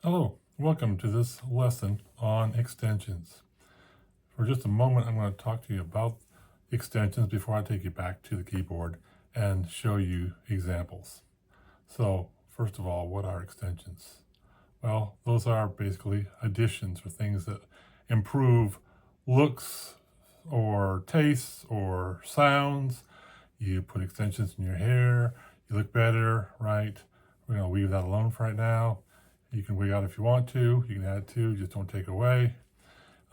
Hello, welcome to this lesson on extensions. For just a moment, I'm going to talk to you about extensions before I take you back to the keyboard and show you examples. So, first of all, what are extensions? Well, those are basically additions or things that improve looks or tastes or sounds. You put extensions in your hair, you look better, right? We're going to leave that alone for right now. You can wig out if you want to. You can add to, just don't take away.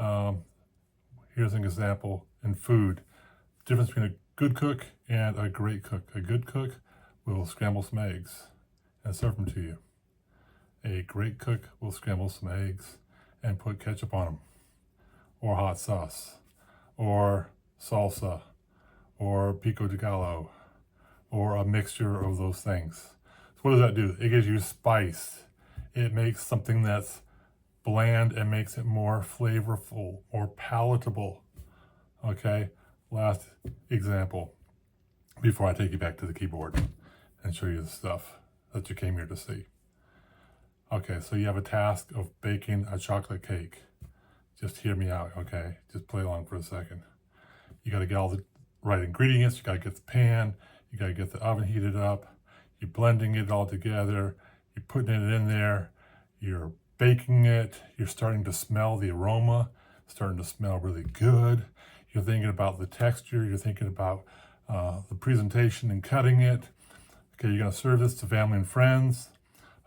Here's an example in food. Difference between a good cook and a great cook. A good cook will scramble some eggs and serve them to you. A great cook will scramble some eggs and put ketchup on them, or hot sauce, or salsa, or pico de gallo, or a mixture of those things. So what does that do? It gives you spice. It makes something that's bland and makes it more flavorful, more palatable. Okay, last example before I take you back to the keyboard and show you the stuff that you came here to see. Okay, so you have a task of baking a chocolate cake. Just hear me out, okay? Just play along for a second. You got to get all the right ingredients. You got to get the pan. You got to get the oven heated up. You're blending it all together. You're putting it in there. You're baking it. You're starting to smell the aroma. Starting to smell really good. You're thinking about the texture. You're thinking about the presentation and cutting it. Okay, you're going to serve this to family and friends.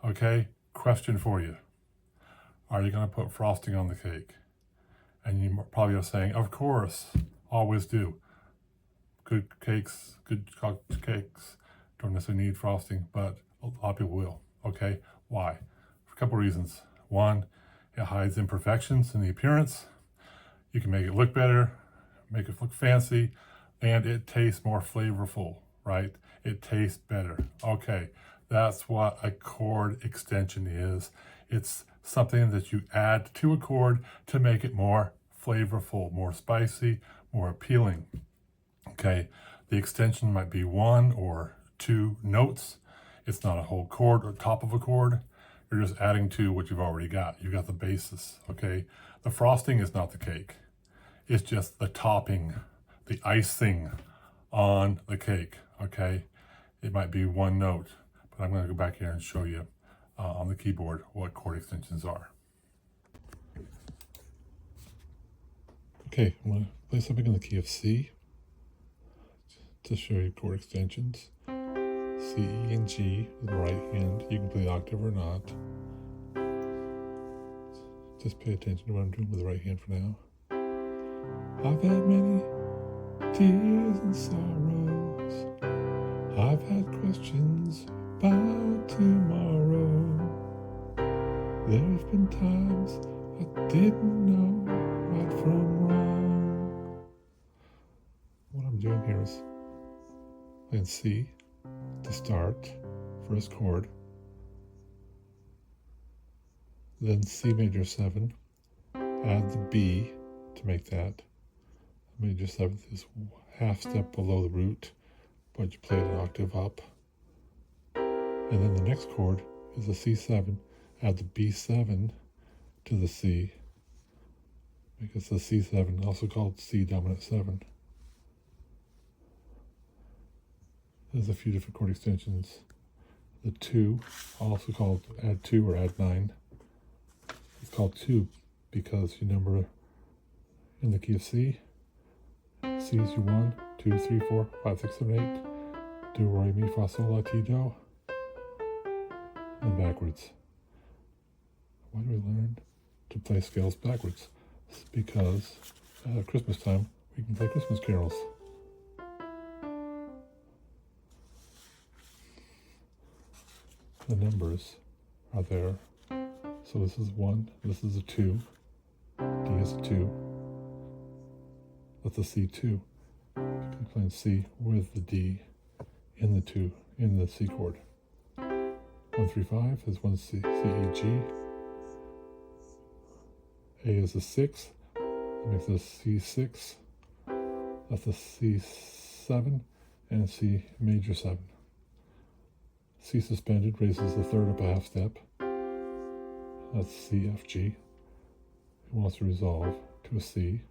Okay, question for you. Are you going to put frosting on the cake? And you probably are saying, of course, always do. Good cakes, good chocolate cakes don't necessarily need frosting, but a lot of people will. Okay, why? For a couple reasons. One, it hides imperfections in the appearance. You can make it look better, make it look fancy, and it tastes more flavorful, right? It tastes better. Okay, that's what a chord extension is. It's something that you add to a chord to make it more flavorful, more spicy, more appealing. Okay, the extension might be 1 or 2 notes. It's not a whole chord or top of a chord. You're just adding to what you've already got. You got the basis, okay? The frosting is not the cake. It's just the topping, the icing on the cake, okay? It might be 1 note, but I'm going to go back here and show you on the keyboard what chord extensions are. Okay, I'm going to play something in the key of C to show you chord extensions. C, E, and G with the right hand. You can play the octave or not. Just pay attention to what I'm doing with the right hand for now. I've had many tears and sorrows. I've had questions about tomorrow. There have been times I didn't know right from wrong. What I'm doing here is playing C to start, first chord, then C major 7, add the B to make that. Major 7th is half step below the root, but you play it an octave up. And then the next chord is a C7, add the B7 to the C, because the C7, also called C dominant 7. There's a few different chord extensions. The 2, also called add 2 or add 9. It's called 2 because you number in the key of C. C is your 1, 2, 3, 4, 5, 6, 7, 8. Do, re, mi, fa, sol, la, ti, do. And backwards. Why do we learn to play scales backwards? It's because at Christmas time we can play Christmas carols. The numbers are there. So this is 1, this is a 2, D is a 2, that's a C2. You can play C with the D in the 2, in the C chord. 1, 3, 5 is 1 C, C, E, G. A is a 6, that makes a C6, that's a C7, and C major 7. C suspended raises the third up a half step. That's C, F, G. It wants to resolve to a C.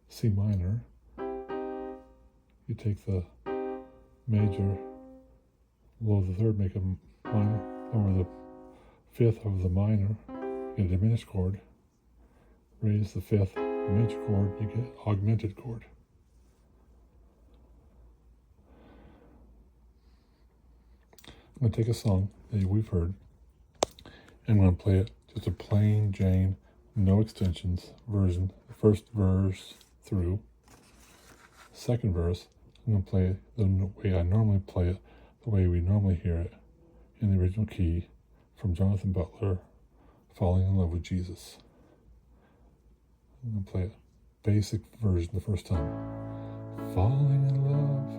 C minor. You take the major, lower the third, make a minor, lower the fifth of the minor, get a diminished chord. Raise the fifth, the major chord, you get augmented chord. I'm going to take a song that we've heard, and I'm going to play it just a plain Jane, no extensions version. The first verse through. Second verse, I'm going to play it the way I normally play it, the way we normally hear it, in the original key from Jonathan Butler, Falling in Love with Jesus. I'm going to play it basic version the first time. Falling in love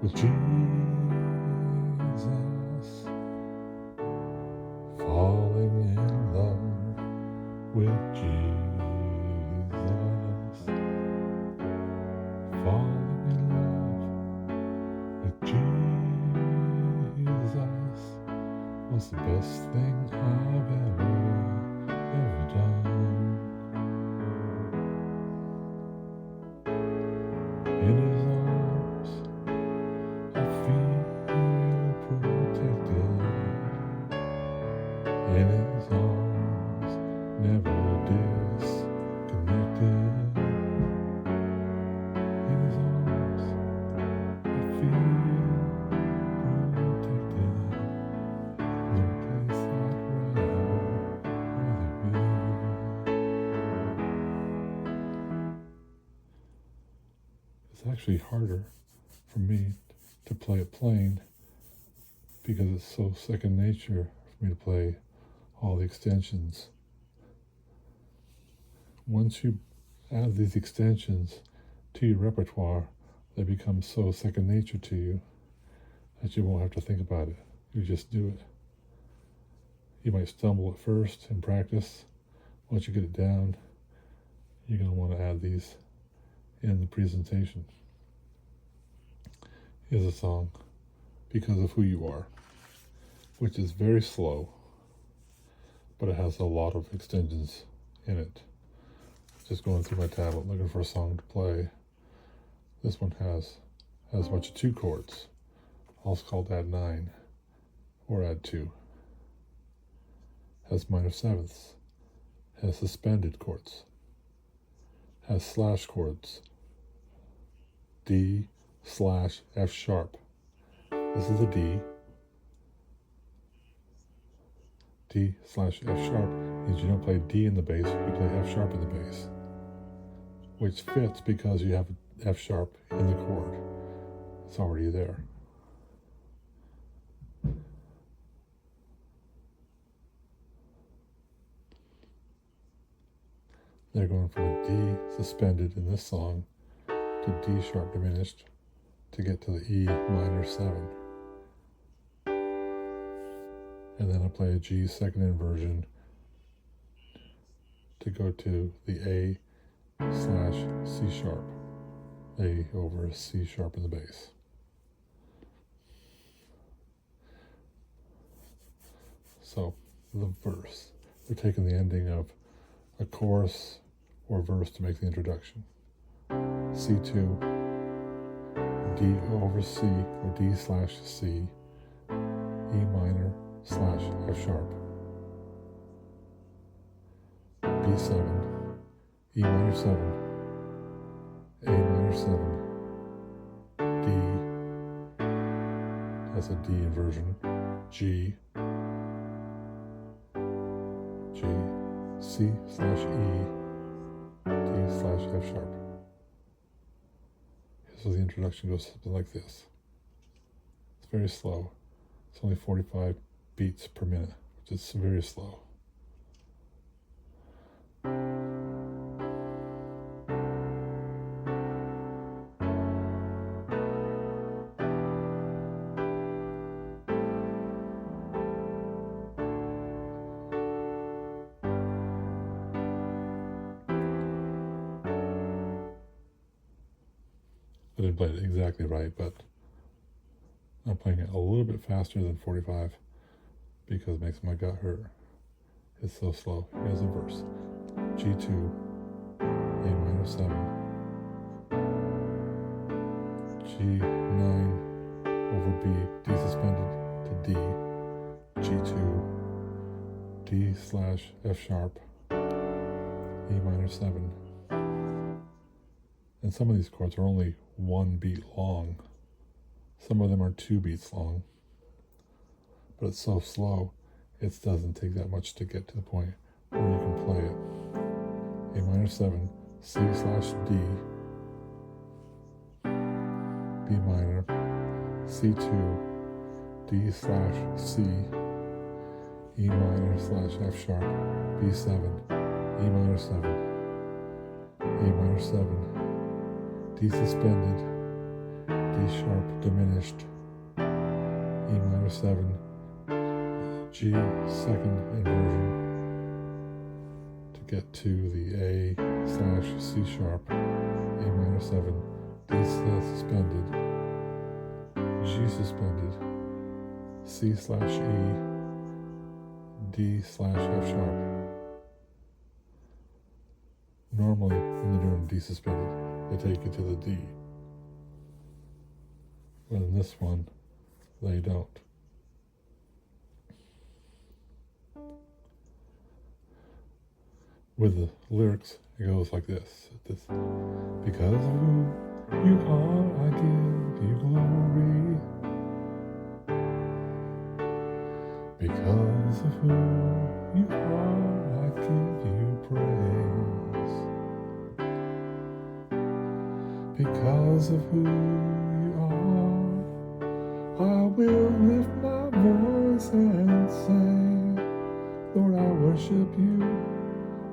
with Jesus. Falling in love with Jesus. Falling in love with Jesus was the best thing I've ever done. In his arms I feel protected. In his arms, never disconnected. In his arms, I feel protected. No place I'd rather be. It's actually harder for me to play it plain because it's so second nature for me to play all the extensions. Once you add these extensions to your repertoire, they become so second nature to you that you won't have to think about it. You just do it. You might stumble at first in practice. Once you get it down, you're going to want to add these in the presentation. Here's a song, Because of Who You Are, which is very slow, but it has a lot of extensions in it. Just going through my tablet looking for a song to play. This one has a bunch of 2 chords, also called add 9 or add 2. Has minor sevenths, has suspended chords, has slash chords, D slash F sharp. This is a D. D slash F sharp means you don't play D in the bass, you play F sharp in the bass, which fits because you have F sharp in the chord. It's already there. They're going from a D suspended in this song to D sharp diminished to get to the E minor 7. And then I play a G second inversion to go to the A slash C sharp. A over C sharp in the bass. So the verse. They're taking the ending of a chorus or verse to make the introduction. C2, D over C or D slash C, E minor slash F sharp, B7, E minor 7, A minor 7, D, that's a D inversion, G, C slash E, D slash F sharp. So the introduction goes something like this. It's very slow. It's only 45 beats per minute, which is very slow. I didn't play it exactly right, but I'm playing it a little bit faster than 45 because it makes my gut hurt. It's so slow. Here's a verse. G2, Am7, G9 over B, D suspended to D, G2, D slash F sharp, Em7. And some of these chords are only 1 beat long. Some of them are 2 beats long. But it's so slow, it doesn't take that much to get to the point where you can play it. Am7, C slash D, B minor, C2, D slash C, E minor slash F sharp, B7, Em7, Am7, D suspended, D sharp diminished, Em7, G second inversion to get to the A slash C sharp, Am7, D suspended, G suspended, C slash E, D slash F sharp. Normally, when they're doing D suspended, they take it to the D. But in this one, they don't. With the lyrics, it goes like this. Because of who you are, I give you glory. Because of who you are, I give you praise. Because of who you are, I will lift my voice and say, Lord, I worship you.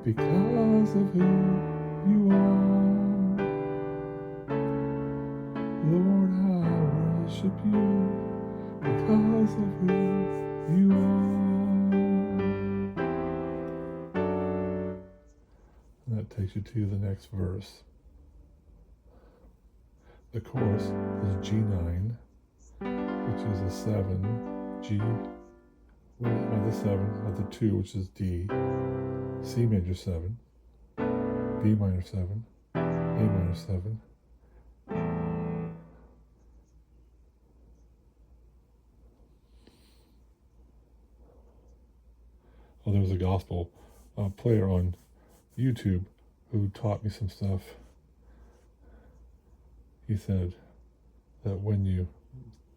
Because of who you are, Lord, I worship you. Because of who you are. And that takes you to the next verse. The chorus is G9, which is a 7, G, the 7, the 2, which is D, C major 7, B minor 7, A minor 7, there was a gospel player on YouTube who taught me some stuff. He said that when you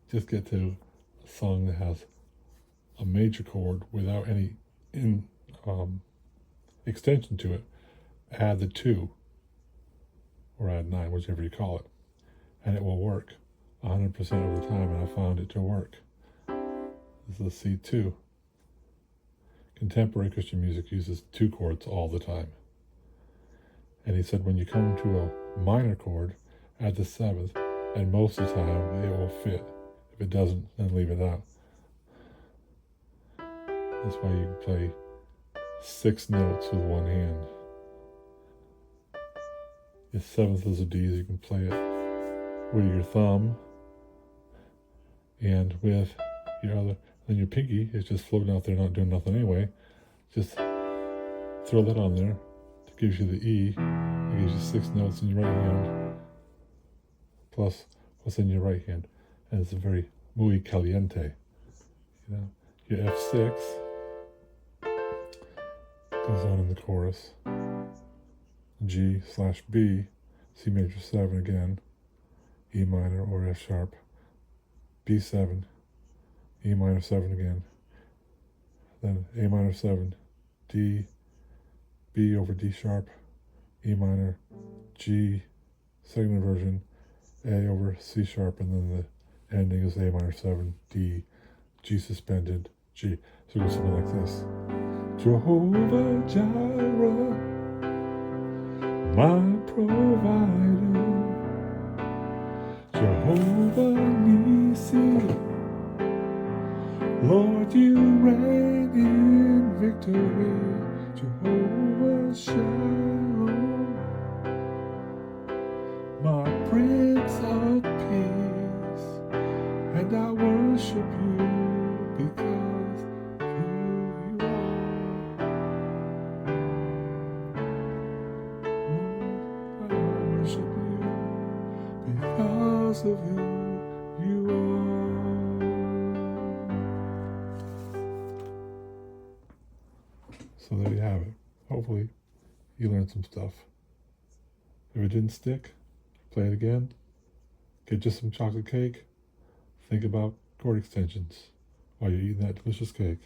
just get to a song that has a major chord without any extension to it, add the 2 or add 9, whichever you call it, and it will work 100% of the time, and I found it to work. This is a C2. Contemporary Christian music uses 2 chords all the time. And he said when you come to a minor chord, add the 7th, and most of the time it will fit. If it doesn't, then leave it out. That's why you can play 6 notes with one hand. The 7th is a D, so you can play it with your thumb and with your other. Then your pinky is just floating out there, not doing nothing anyway. Just throw that on there. It gives you the E. It gives you 6 notes in your right hand, plus what's in your right hand. And it's a very muy caliente. You know, your F6 goes on in the chorus. G slash B, C major 7 again, E minor or F sharp, B7, E minor 7 again, then A minor 7, D, B over D sharp, E minor, G, second inversion, A over C sharp, and then the ending is A minor 7, D, G suspended, G. So it goes something like this. Jehovah Jireh, my provider, Jehovah Nisi, Lord, you reign in victory, Jehovah Shalom, my Prince of Peace, and I worship you because because of who you are. So there you have it. Hopefully you learned some stuff. If it didn't stick, play it again. Get just some chocolate cake. Think about chord extensions while you're eating that delicious cake.